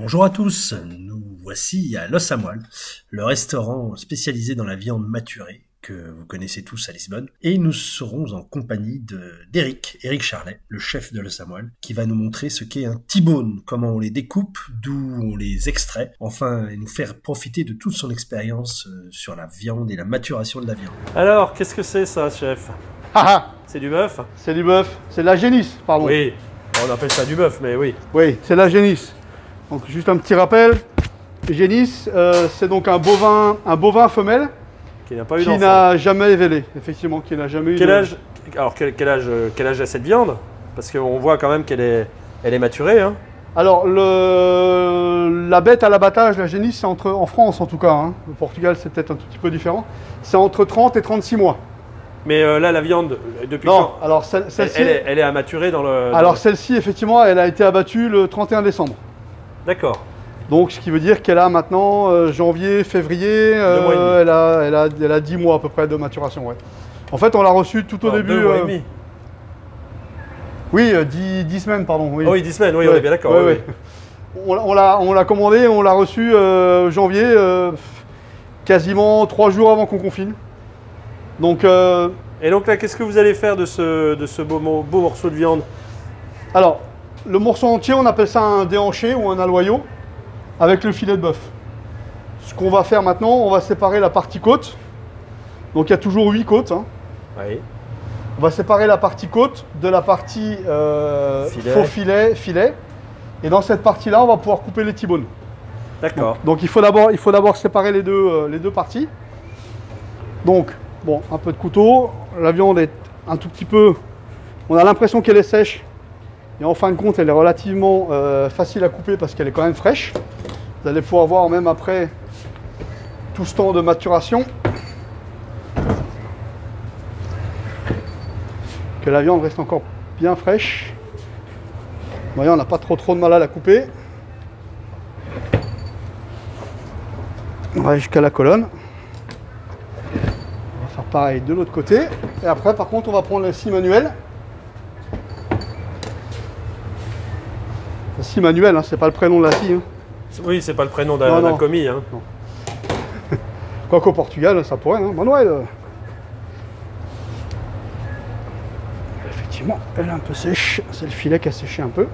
Bonjour à tous, nous voici à L'Os à Moelle, le restaurant spécialisé dans la viande maturée que vous connaissez tous à Lisbonne, et nous serons en compagnie d'Éric Charlet, le chef de L'Os à Moelle, qui va nous montrer ce qu'est un T-bone, comment on les découpe, d'où on les extrait, enfin et nous faire profiter de toute son expérience sur la viande et la maturation de la viande. Alors, qu'est-ce que c'est ça, chef? C'est du bœuf? C'est du bœuf, c'est de la génisse, pardon. Oui, on appelle ça du bœuf, mais oui. Oui, c'est de la génisse. Donc juste un petit rappel, génisse, c'est donc un bovin femelle Qui n'a pas eu qui d'enfant. n'a jamais évelé, effectivement, qui n'a jamais eu Quel de... âge? Alors, quel âge a cette viande? Parce qu'on voit quand même qu'elle est maturée, hein. Alors, la bête à l'abattage, la génisse, c'est en France en tout cas, hein. Au Portugal, c'est peut-être un tout petit peu différent. C'est entre 30 et 36 mois. Mais là, la viande, depuis Non, quand? alors celle-ci... Elle est à maturer dans le... Alors celle-ci, effectivement, elle a été abattue le 31 décembre. D'accord. Donc, ce qui veut dire qu'elle a maintenant janvier, février, 2 mois et demi. elle a 10 mois à peu près de maturation. Ouais. En fait, on l'a reçue tout au début. 2 mois et demi. Oui, 10 semaines, pardon. Oui. Oh oui, 10 semaines, oui, Ouais, on est bien d'accord. ouais, oui, ouais. oui. On l'a commandé, on l'a reçue janvier, quasiment 3 jours avant qu'on confine. Donc, Et donc là, qu'est-ce que vous allez faire de ce beau morceau de viande? alors, le morceau entier, on appelle ça un déhanché ou un aloyau avec le filet de bœuf. Ce qu'on va faire maintenant, on va séparer la partie côte. Donc, il y a toujours 8 côtes, hein. Oui. On va séparer la partie côte de la partie Filet. faux filet. Et dans cette partie-là, on va pouvoir couper les T-bones. D'accord. Donc il faut d'abord séparer les deux parties. Donc, bon, un peu de couteau. La viande est un tout petit peu... On a l'impression qu'elle est sèche. Et en fin de compte, elle est relativement facile à couper parce qu'elle est quand même fraîche. Vous allez pouvoir voir même après tout ce temps de maturation que la viande reste encore bien fraîche. Vous voyez, on n'a pas trop de mal à la couper. On va jusqu'à la colonne. On va faire pareil de l'autre côté. Et après, par contre, on va prendre la scie manuelle. La scie manuelle, hein, c'est pas le prénom de la scie. Hein. Oui, c'est pas le prénom Non, d'un non. commis, hein. Quoiqu'au Portugal, ça pourrait, hein. Manuel. Effectivement, elle est un peu sèche. C'est le filet qui a séché un peu.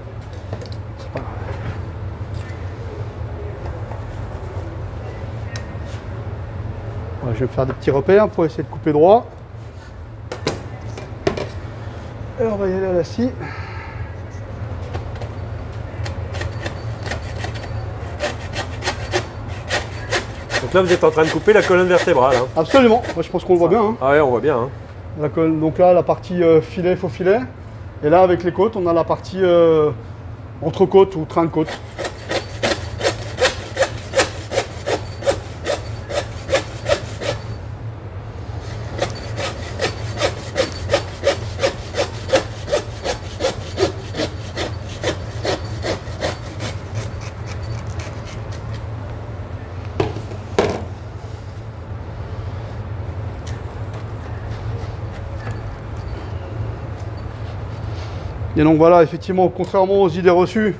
C'est pas grave. Ouais, je vais me faire des petits repères pour essayer de couper droit. Et on va y aller à la scie. Donc là, vous êtes en train de couper la colonne vertébrale, hein. Absolument. Moi, je pense qu'on le voit bien. Hein. Ah ouais, on voit bien, hein. La colonne, donc là, la partie filet, faux filet. Et là, avec les côtes, on a la partie entrecôte ou train de côte. Et donc voilà, effectivement, contrairement aux idées reçues,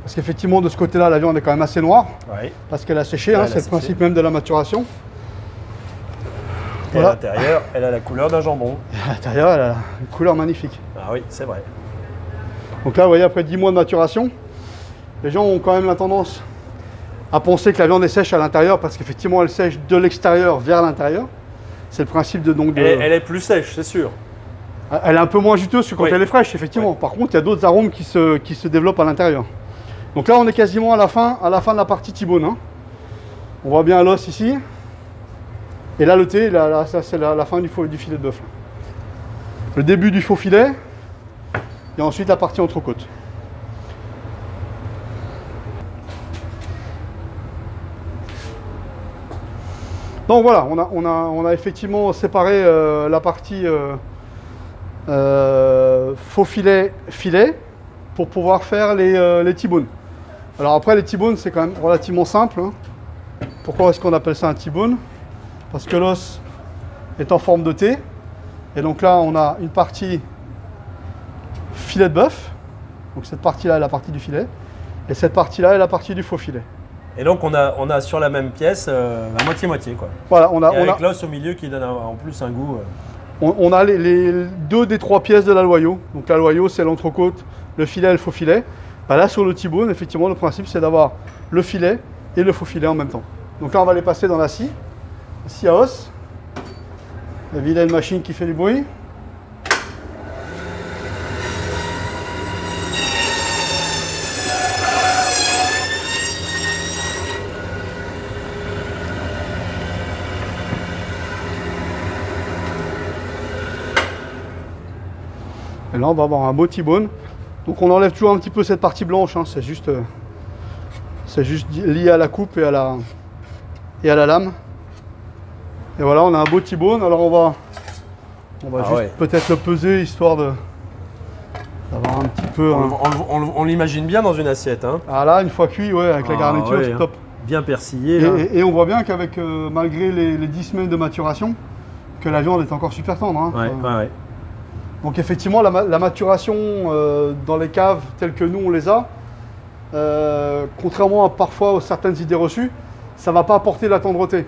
parce qu'effectivement de ce côté-là, la viande est quand même assez noire, Oui. parce qu'elle a séché, Ouais, hein, elle a c'est le séché. principe même de la maturation. Et à Voilà. l'intérieur, elle a la couleur d'un jambon. À l'intérieur, elle a une couleur magnifique. Ah oui, c'est vrai. Donc là, vous voyez, après 10 mois de maturation, les gens ont quand même la tendance à penser que la viande est sèche à l'intérieur, parce qu'effectivement, elle sèche de l'extérieur vers l'intérieur. C'est le principe de... Donc, Elle est plus sèche, c'est sûr. Elle est un peu moins juteuse que quand Oui. elle est fraîche, effectivement. Oui. Par contre, il y a d'autres arômes qui se développent à l'intérieur. Donc là, on est quasiment à la fin de la partie T-bone, hein. On voit bien l'os ici. Et là, le T, là, ça, c'est la fin du filet de bœuf. Le début du faux filet. Et ensuite, la partie entrecôte. Donc voilà, on a effectivement séparé la partie faux filet pour pouvoir faire les T-bones. Alors après, les T-bones, c'est quand même relativement simple, hein. Pourquoi est-ce qu'on appelle ça un T-bone? Parce que l'os est en forme de T. Et donc là, on a une partie filet de bœuf. Donc cette partie-là est la partie du filet. Et cette partie-là est la partie du faux filet. Et donc on a sur la même pièce à moitié-moitié quoi. Voilà, Et avec l'os au milieu qui donne en plus un goût. On a les 2 des 3 pièces de la loyau. Donc la loyau, c'est l'entrecôte, le filet et le faux filet. Bah là, sur le T-bone, effectivement, le principe, c'est d'avoir le filet et le faux filet en même temps. Donc là, on va les passer dans la scie à os. La vilaine machine qui fait du bruit. Et là, on va avoir un beau T-bone. Donc on enlève toujours un petit peu cette partie blanche, hein. C'est juste lié à la coupe et à la lame. Et voilà, on a un beau T-bone. Alors on va juste peut-être le peser, histoire d'avoir un petit peu... On l'imagine bien dans une assiette. Hein. Ah là, une fois cuit, ouais, avec la garniture, c'est top. Bien persillé. Et on voit bien qu'avec, malgré les 10 semaines de maturation, que la viande est encore super tendre. Hein. Ouais. Donc effectivement, la maturation dans les caves telles que nous on les a, contrairement à parfois certaines idées reçues, ça ne va pas apporter la tendreté.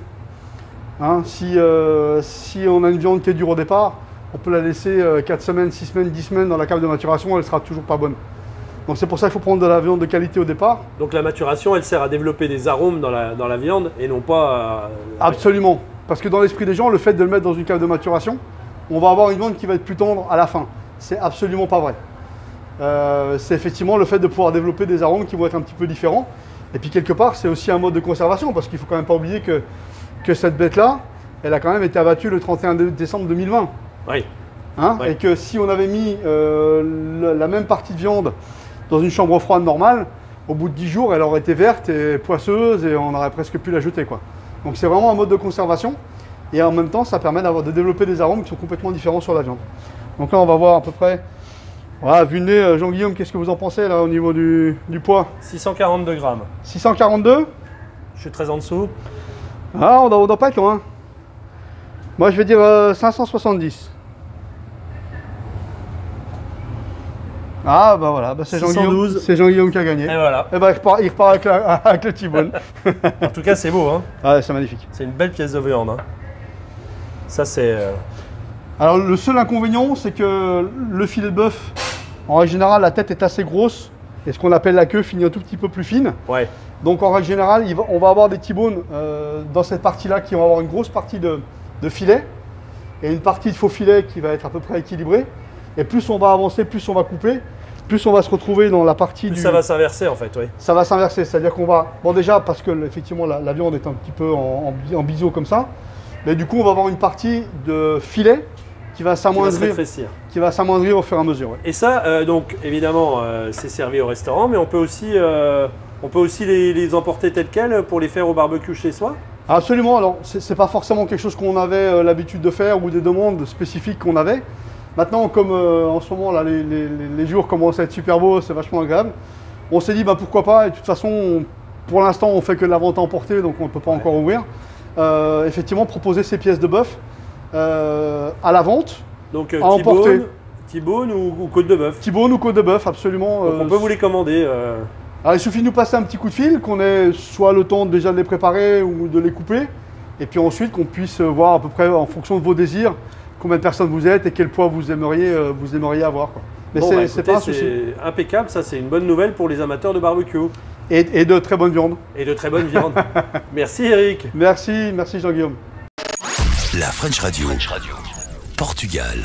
Hein, si on a une viande qui est dure au départ, on peut la laisser 4 semaines, 6 semaines, 10 semaines dans la cave de maturation, elle ne sera toujours pas bonne. Donc c'est pour ça qu'il faut prendre de la viande de qualité au départ. Donc la maturation, elle sert à développer des arômes dans la viande et non pas à... Absolument. Parce que dans l'esprit des gens, le fait de le mettre dans une cave de maturation, on va avoir une viande qui va être plus tendre à la fin. C'est absolument pas vrai. C'est effectivement le fait de pouvoir développer des arômes qui vont être un petit peu différents. Et puis quelque part, c'est aussi un mode de conservation, parce qu'il ne faut quand même pas oublier que cette bête-là, elle a quand même été abattue le 31 décembre 2020. Oui. Hein, oui. Et que si on avait mis la même partie de viande dans une chambre froide normale, au bout de 10 jours, elle aurait été verte et poisseuse et on aurait presque pu la jeter, quoi. Donc c'est vraiment un mode de conservation. Et en même temps, ça permet de développer des arômes qui sont complètement différents sur la viande. Donc là, on va voir à peu près... Voilà, vu le nez, Jean-Guillaume, qu'est-ce que vous en pensez là au niveau du poids? 642 grammes. 642? Je suis très en dessous. Ah, on doit pas être loin. Moi, je vais dire 570. Ah, bah voilà, bah c'est Jean-Guillaume qui a gagné. Et voilà. Et bah, il repart avec le T-bone. En tout cas, c'est beau, hein. Ouais, c'est magnifique. C'est une belle pièce de viande, hein. Ça, c'est... Alors, le seul inconvénient, c'est que le filet de bœuf, en règle générale, la tête est assez grosse et ce qu'on appelle la queue finit un tout petit peu plus fine. Ouais. Donc, en règle générale, on va avoir des T-bones dans cette partie-là qui vont avoir une grosse partie de filet et une partie de faux filet qui va être à peu près équilibrée. Et plus on va avancer, plus on va couper, plus on va se retrouver dans la partie plus ça va s'inverser en fait, oui. Ça va s'inverser, c'est-à-dire qu'on va... Bon déjà parce que effectivement la viande est un petit peu en biseau comme ça, mais du coup on va avoir une partie de filet qui va s'amoindrir au fur et à mesure. Ouais. Et ça, donc évidemment, c'est servi au restaurant, mais on peut aussi les emporter tels quels pour les faire au barbecue chez soi. Absolument, alors c'est pas forcément quelque chose qu'on avait l'habitude de faire ou des demandes spécifiques qu'on avait. Maintenant, comme en ce moment, là, les jours commencent à être super beaux, c'est vachement agréable, on s'est dit bah, pourquoi pas, et de toute façon, pour l'instant, on fait que de la vente à emporter, donc on ne peut pas encore ouvrir. Effectivement, proposer ces pièces de bœuf à la vente, donc, à emporter. T-bone ou côte de bœuf. T-bone ou côte de bœuf, absolument. Donc on peut vous les commander. Alors, il suffit de nous passer un petit coup de fil, qu'on ait soit le temps déjà de les préparer ou de les couper, et puis ensuite qu'on puisse voir à peu près en fonction de vos désirs, combien de personnes vous êtes et quel poids vous aimeriez avoir. Quoi. Mais bon, c'est pas un souci. C'est impeccable, ça c'est une bonne nouvelle pour les amateurs de barbecue. Et de très bonne viande. Et de très bonne viande. Merci Eric. Merci Jean-Guillaume. La French Radio. Portugal.